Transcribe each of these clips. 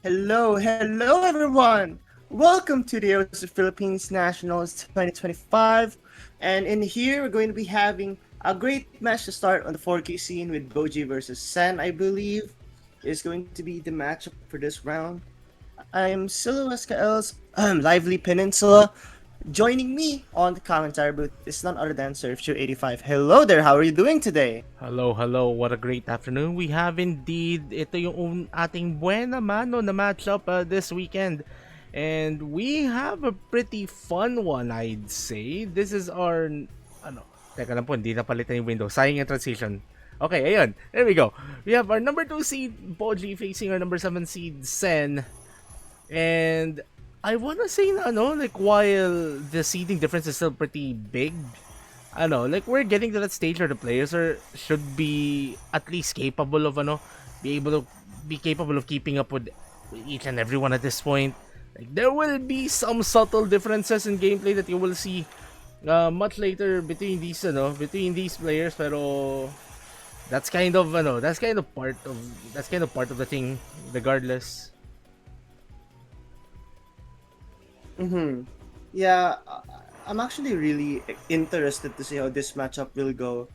Hello everyone! Welcome to the OC Philippines Nationals 2025. And in here, we're going to be having a great match to start on the 4K scene with bojii versus Sen, I believe, is going to be the matchup for this round. I'm Silo SKL's Lively Peninsula. Joining me on the commentary booth is none other than Surf285. Hello there, how are you doing today? Hello. What a great afternoon we have indeed. Ito yung ating buena mano na matchup this weekend. And we have a pretty fun one, I'd say. This is our... Ano? Teka lang po, hindi napalitan yung window. Sayang yung transition. Okay, ayun. There we go. We have our number 2 seed, bojii, facing our number 7 seed, Sen. And I wanna say na like while the seeding difference is still pretty big, like we're getting to that stage where the players should be at least capable of be capable of keeping up with each and everyone at this point. Like there will be some subtle differences in gameplay that you will see much later between these players, pero that's kind of part of the thing regardless. Mm-hmm. Yeah, I'm actually really interested to see how this matchup will go.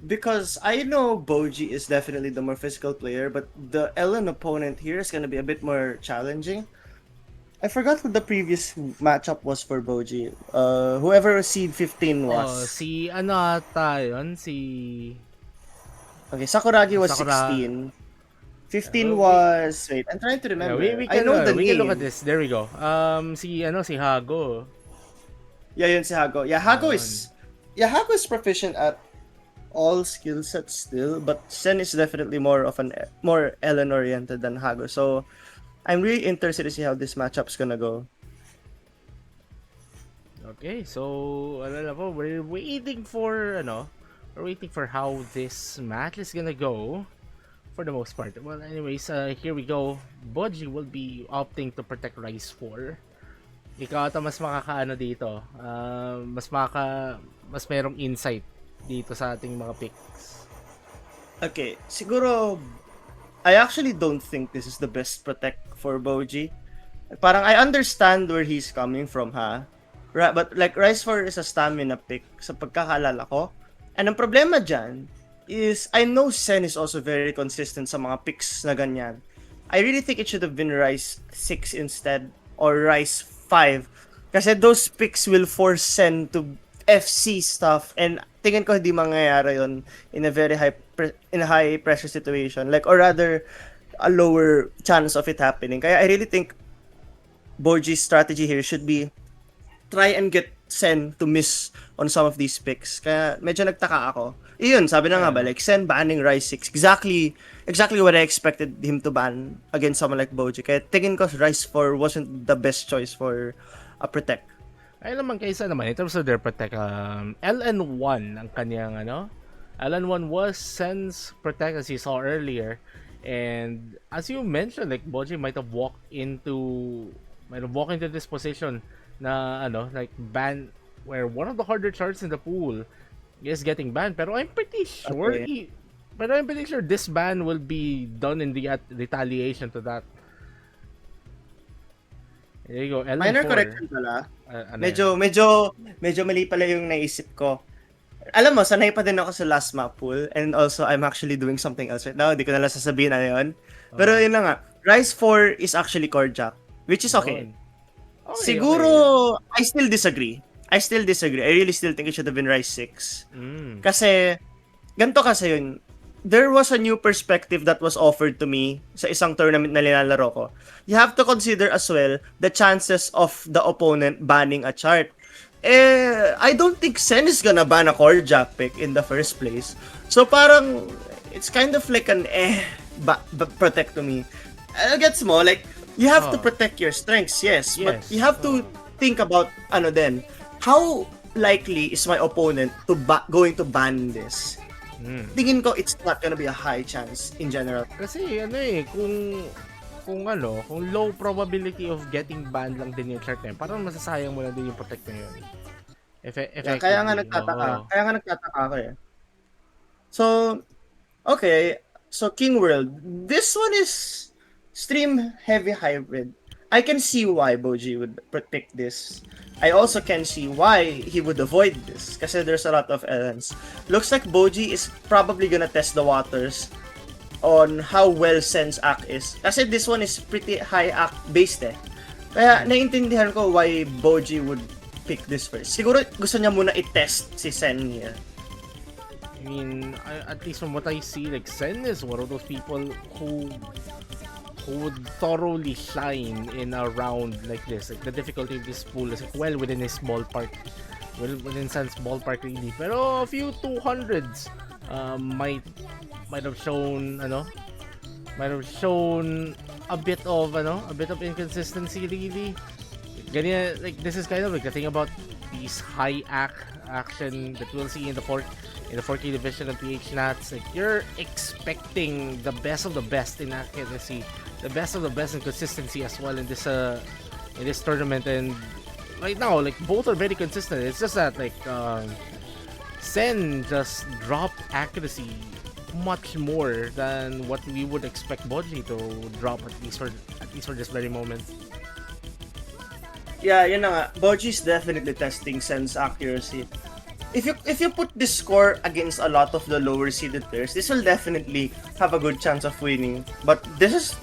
Because I know bojii is definitely the more physical player, but the Ellen opponent here is going to be a bit more challenging. I forgot what the previous matchup was for bojii. Whoever seed 15 was. Si ano ata yun? Si Okay, Sakuragi was Sakura. 16. 15 We was... Wait, I'm trying to Yeah, remember. I know the we can look at name. this. There we go. Si Hago. Yeah, yun si Hago. Yeah, Hago Yun. is... Yeah, Hago is proficient at all skill sets still, but Sen is definitely more of an more Ellen oriented than Hago. So I'm really interested to see how this matchup's gonna go. Okay, so ano na po, we're waiting for how this match is gonna go for the most part. Well, anyways, here we go. bojii will be opting to protect Rice 4. Ikaw ata mas makakaano dito. Mas merong insight dito sa ating mga picks. Okay, siguro I actually don't think this is the best protect for bojii. Parang I understand where he's coming from, ha? But like Rice 4 is a stamina pick sa pagkakaalala ko. And ang problema dyan is I know Sen is also very consistent sa mga picks na ganyan. I really think it should have been Rice 6 instead or Rice 5. Kasi those picks will force Sen to FC stuff and tingin ko hindi mangyayari yon in a very in a high pressure situation, like, or rather a lower chance of it happening. Kaya I really think bojii's strategy here should be try and get Sen to miss on some of these picks. Kaya medyo nagtaka ako. Iyon, sabi na nga ba, like Sen banning Rise 6. Exactly what I expected him to ban against someone like bojii. Kaya tingin ko Rise 4 wasn't the best choice for a protect. Ay naman kaysa naman in terms of their protect, LN1 ang kanyang LN1 was Sen's protect as you saw earlier. And as you mentioned, like bojii might have walked into this position na like ban where one of the harder charts in the pool is getting banned, pero I'm pretty sure Okay. this ban will be done in the retaliation to that. There you go, Minor LN4. correction pala. Ano yan? Medyo mali pala yung naisip ko. Alam mo, sanay pa din ako sa last map pool and also I'm actually doing something else right now. Hindi ko na lang sasabihin ano yun. Pero yun na nga, Rise 4 is actually core jack, which is okay. Yun. Okay. Siguro, I still disagree. I really still think it should have been Rise 6. Kasi, ganito kasi yun. There was a new perspective that was offered to me sa isang tournament na nilalaro ko. You have to consider as well the chances of the opponent banning a chart. I don't think Sen is gonna ban a core jack pick in the first place. So parang, it's kind of like an protect to me. Gets mo? Like, you have to protect your strengths, yes. But you have to think about, how likely is my opponent to going to ban this? Tingin ko it's not gonna be a high chance in general. Kasi kung low probability of getting banned lang din yung chart na yun, parang masasayang mo lang din yung protect na yun. Yeah, kaya nga nagtataka ako eh. So, okay. So, King World. This one is stream heavy hybrid. I can see why bojii would pick this. I also can see why he would avoid this kasi there's a lot of elements. Looks like bojii is probably gonna test the waters on how well Sen's act is. Kasi this one is pretty high act based eh. Kaya naiintindihan ko why bojii would pick this first. Siguro gusto niya muna i-test si Sen here. I mean, at least from what I see, like Sen is one of those people who would thoroughly shine in a round like this. Like the difficulty of this pool is like well within his ballpark, well within Sen's ballpark really. Pero a few 200s might have shown a bit of inconsistency really. Ganyan, like this is kind of like the thing about these high action that we'll see in the 4K division of PHNats. Like you're expecting the best of the best in accuracy, the best of the best in consistency as well in this tournament. And right now, like both are very consistent. It's just that like Sen just dropped accuracy much more than what we would expect bojii to drop at least for this very moment. Yeah, yun na nga. Boji's definitely testing Sen's accuracy. If you put this score against a lot of the lower seeded players, this will definitely have a good chance of winning. But this is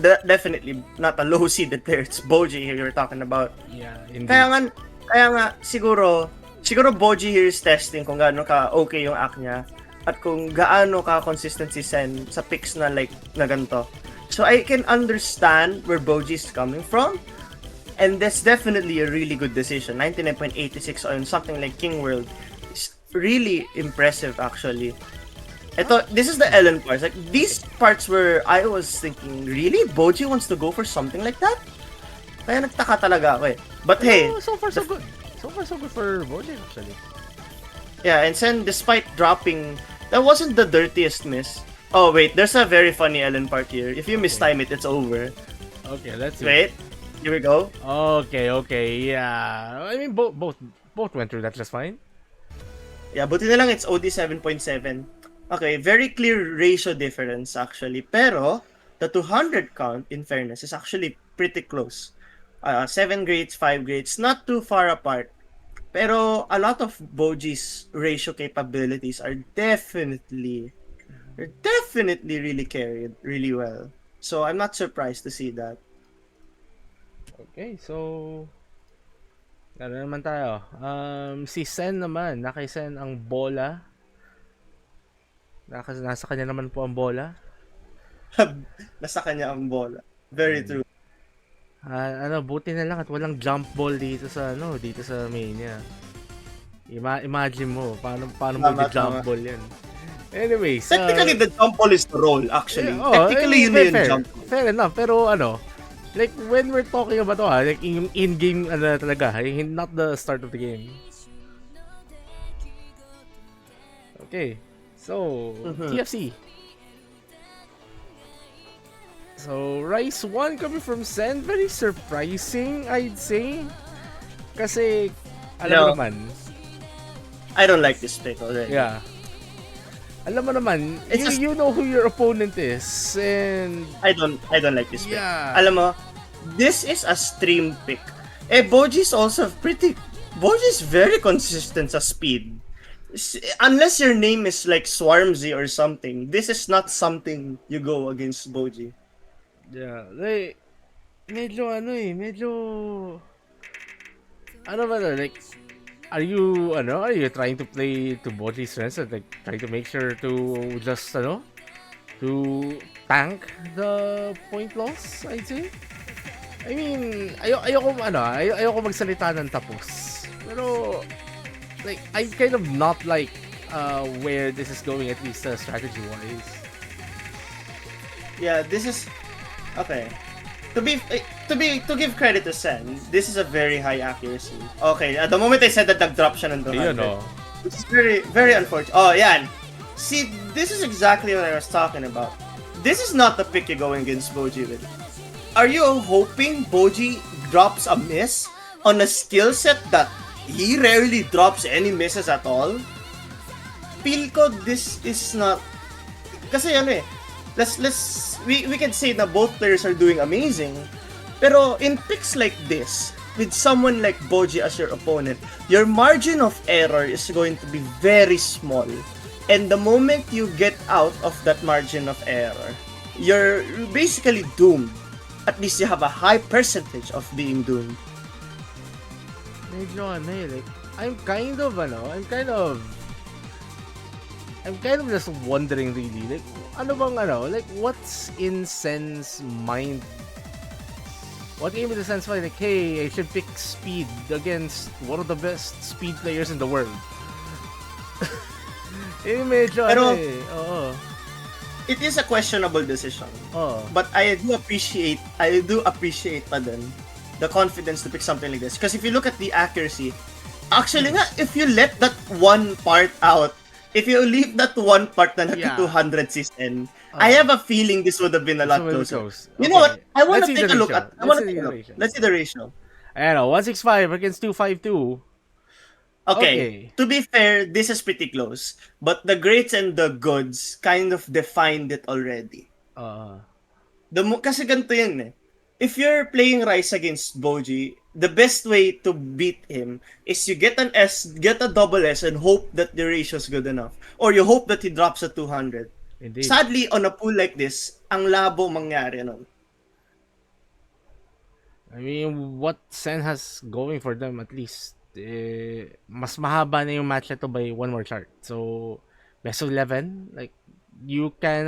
definitely not a low seeded player. It's bojii here you're talking about. Yeah, indeed. Kaya nga siguro bojii here is testing kung gaano ka okay yung act niya at kung gaano ka consistent si Sen sa picks na like na ganito. So I can understand where bojii is coming from. And that's definitely a really good decision. 99.86 on something like King World is really impressive actually. This is the Ellen parts. Like these parts where I was thinking, really? bojii wants to go for something like that? Kaya nagtaka talaga ako eh. But hey, so far so good. So far so good for bojii actually. Yeah, and Sen, despite dropping, that wasn't the dirtiest miss. Oh wait, there's a very funny Ellen part here. If you mistime it, it's over. Okay, let's see. Wait. Here we go. Okay, yeah. I mean, both went through that just fine. Yeah, buti na lang it's OD 7.7. Okay, very clear ratio difference actually. Pero, the 200 count, in fairness, is actually pretty close. 7 grades, 5 grades, not too far apart. Pero, a lot of bojii's ratio capabilities are definitely really carried really well. So, I'm not surprised to see that. Okay, so ano naman tayo? Si Sen naman, kay Sen ang bola. Nasa kanya naman po ang bola. Nasa kanya ang bola. Very true. Buti na lang at walang jump ball dito sa Mania. Imagine mo paano mo i-jump ball 'yan. Anyways, technically the jump ball is the roll actually. Technically yun yung jump ball. Fair enough, pero like when we're talking about like in-game talaga, not the start of the game. Okay. So, TFC. So, Rice 1 coming from Sen, very surprising, I'd say. Kasi alam mo naman, I don't like this pick already. Yeah. Alam mo naman, you know who your opponent is, and I don't like this pick. Yeah. Alam mo, this is a stream pick. Bojii's also Bojii's very consistent sa speed. Unless your name is like Swarmzy or something, this is not something you go against bojii. Yeah, like medyo ano ba like are you trying to play to bojii's strengths and like trying to make sure to just to tank the point loss, I'd say. I mean, ayoko magsalita ng tapos. Pero like I kind of not like where this is going, at least strategy wise. Yeah, this is okay. To give credit to Sen, this is a very high accuracy. Okay, at the moment I said that nag-drop siya ng 200. Which is very, very unfortunate. Oh, yan. See, this is exactly what I was talking about. This is not the pick you're going against bojii with. Are you hoping bojii drops a miss on a skill set that he rarely drops any misses at all? Feel ko this is not... Kasi we can say na both players are doing amazing. Pero in picks like this, with someone like bojii as your opponent, your margin of error is going to be very small. And the moment you get out of that margin of error, you're basically doomed. At least you have a high percentage of being doomed. Medyo like, I'm kind of just wondering really, like, ano bang like, what's in Sen's mind? What gave me the sense like, hey, I should pick speed against one of the best speed players in the world? Medyo Pero, oo. it is a questionable decision. Oh. But I do appreciate pa din the confidence to pick something like this. Because if you look at the accuracy, actually nga, if you let that one part out, if you leave that one part na nag-200 si Sen, I have a feeling this would have been a lot closer. You know what? I want to take a look at. Let's see the ratio. I know, 165 against 252. Okay. To be fair, this is pretty close. But the greats and the goods kind of defined it already. Kasi ganito yun eh. If you're playing Rice against bojii, the best way to beat him is you get a double S and hope that the ratio is good enough. Or you hope that he drops at 200. Indeed. Sadly, on a pool like this, ang labo mangyari nun. I mean, what Sen has going for them at least, mas mahaba na yung match na to by one more chart. So, best of 11, like, you can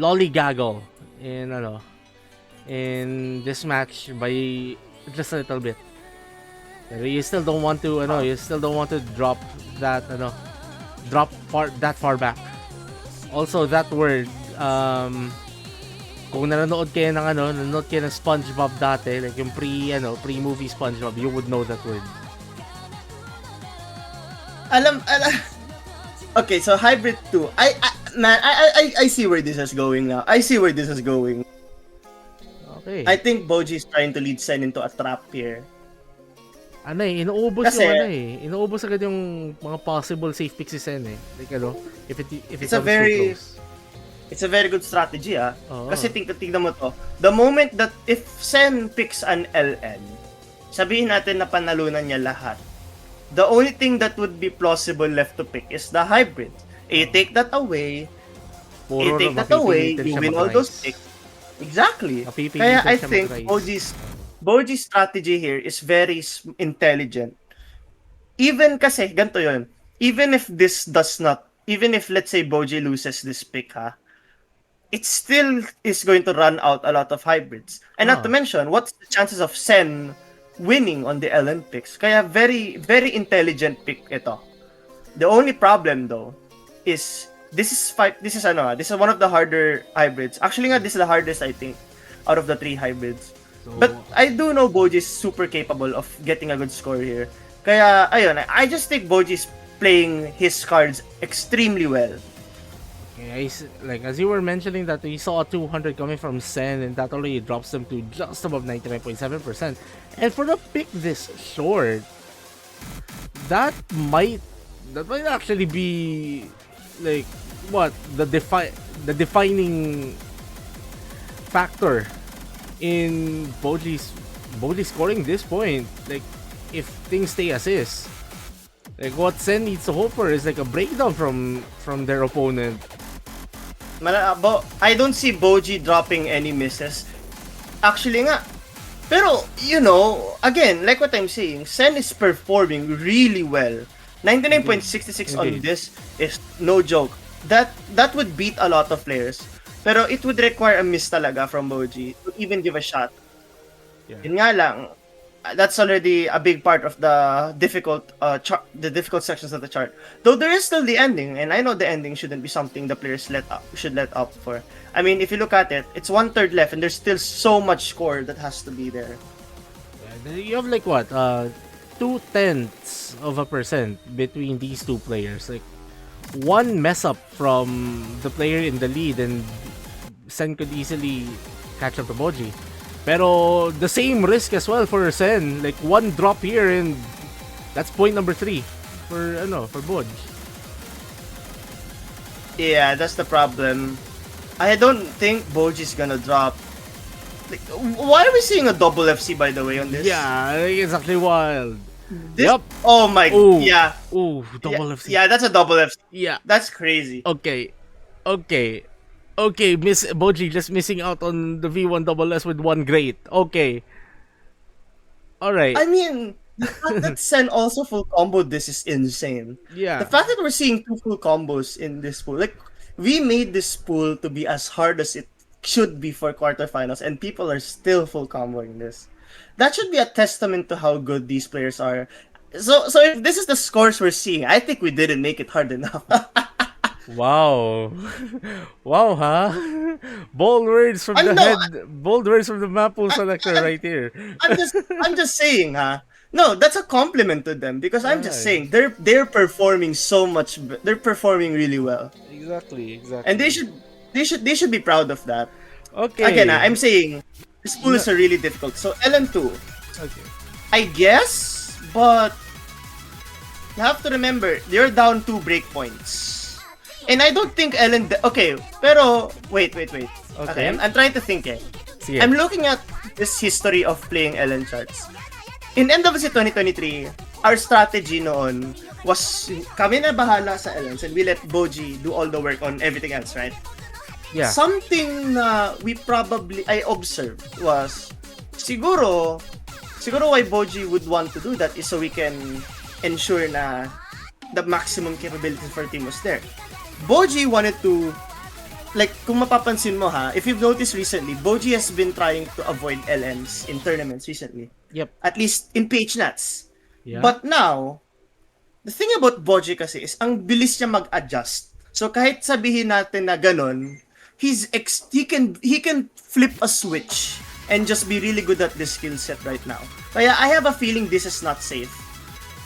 lollygaggle in this match by just a little bit. Pero you still don't want to drop that that far back. Also, that word, kung nanonood kayo ng SpongeBob dati, like yung pre-movie SpongeBob, you would know that word. Okay, so Hybrid 2. I see where this is going now. Okay. I think bojii is trying to lead Sen into a trap here. Inuubos Kasi, inuubos agad yung mga possible safe picks si Sen eh. Like if it it's comes too close. It's a very good strategy Kasi tingnan mo to. The moment that if Sen picks an LN, sabihin natin na panalunan niya lahat. The only thing that would be plausible left to pick is the hybrid. You take that away, you win all those picks. Exactly. Kaya I think bojii's strategy here is very intelligent. Even kasi, ganito yun. Even if let's say bojii loses this pick it still is going to run out a lot of hybrids. And not to mention, what's the chances of Sen winning on the LN picks? Kaya very, very intelligent pick ito. The only problem though is this is one of the harder hybrids. Actually this is the hardest I think out of the 3 hybrids. So, but I do know bojii is super capable of getting a good score here. Kaya ayun, I just think bojii is playing his cards extremely well. Okay, like as you were mentioning that we saw a 200 coming from Sen and that already drops them to just above 99.7%. And for the pick this short, that might actually be like what the defining factor in bojii scoring this point. Like if things stay as is, like what Sen needs to hope for is like a breakdown from their opponent. I don't see bojii dropping any misses. Actually nga. Pero, again, like what I'm saying, Sen is performing really well. 99.66 on this is no joke. That would beat a lot of players. Pero it would require a miss talaga from bojii to even give a shot. Yeah. Yun nga lang, that's already a big part of the difficult sections of the chart. Though there is still the ending, and I know the ending shouldn't be something the players should let up for. I mean, if you look at it, it's 1/3 left, and there's still so much score that has to be there. Yeah, you have like what 0.2% between these two players. Like one mess up from the player in the lead, and Sen could easily catch up to bojii. Pero the same risk as well for Sen, like one drop here and that's point number 3 for boj. Yeah, that's the problem. I don't think bojii's gonna drop. Like, why are we seeing a double FC by the way on this? Yeah, it's actually wild. This. Yep. Oh my. Oh, Yeah. oh, Yeah. double FC. Yeah. That's a double FC. Yeah. That's crazy. Okay. Okay. Okay, Miss Bojii just missing out on the V1 double S with one great. Okay. Alright. I mean, the fact that Sen also full combo this is insane. The Yeah. fact that we're seeing two full combos in this pool, like we made this pool to be as hard as it should be for quarterfinals, and people are still full comboing this. That should be a testament to how good these players are. So if this is the scores we're seeing, I think we didn't make it hard enough. Wow. Wow, huh? Bold words from I'm the no, head. Bold words from the map pool selector I'm, right here. I'm just saying, huh? No, that's a compliment to them because I'm just Right. saying they're performing so much. They're performing really well, Exactly, and exactly. they should be proud of that. Again, Okay. I'm saying this pool No, is a really difficult. So LN2, okay. I guess, but you have to remember they're down 2 breakpoints, and I don't think Okay, pero wait. Okay, Okay. I'm trying to think. Sige. I'm looking at this history of playing LN charts. In NWC 2023, our strategy noon was kami na bahala sa LNs and we let bojii do all the work on everything else, right? Yeah. Something na I observed was siguro why bojii would want to do that is so we can ensure na the maximum capability for team was there. Bojii wanted to, like, kung mapapansin mo ha, if you've noticed recently, bojii has been trying to avoid LNs in tournaments recently. Yep. At least in PHNats. Yeah. But now, the thing about bojii kasi is, ang bilis niya mag-adjust. So kahit sabihin natin na ganun, he can flip a switch and just be really good at this skill set right now. Kaya I have a feeling this is not safe.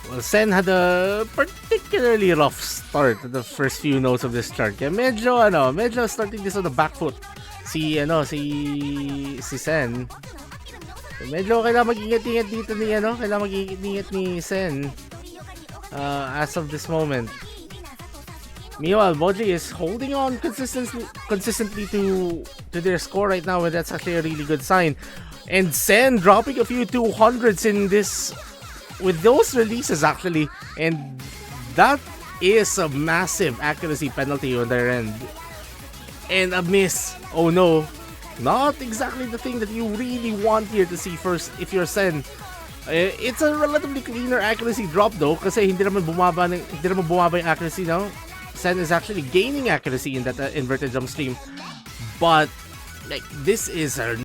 Well, Sen had a particularly rough start at the first few notes of this chart. Kaya medyo starting this on the back foot. Si Sen. Medyo kailangan mag-ingat-ingat dito kailangan mag-ingat ni Sen. As of this moment. Meanwhile, bojii is holding on consistently to their score right now, and that's actually a really good sign. And Sen dropping a few 200s in this with those releases actually, and that is a massive accuracy penalty on their end. And a miss. Oh no. Not exactly the thing that you really want here to see first if you're Sen. It's a relatively cleaner accuracy drop though kasi hindi naman bumaba yung accuracy, no? Sen is actually gaining accuracy in that inverted jump stream. But like this is a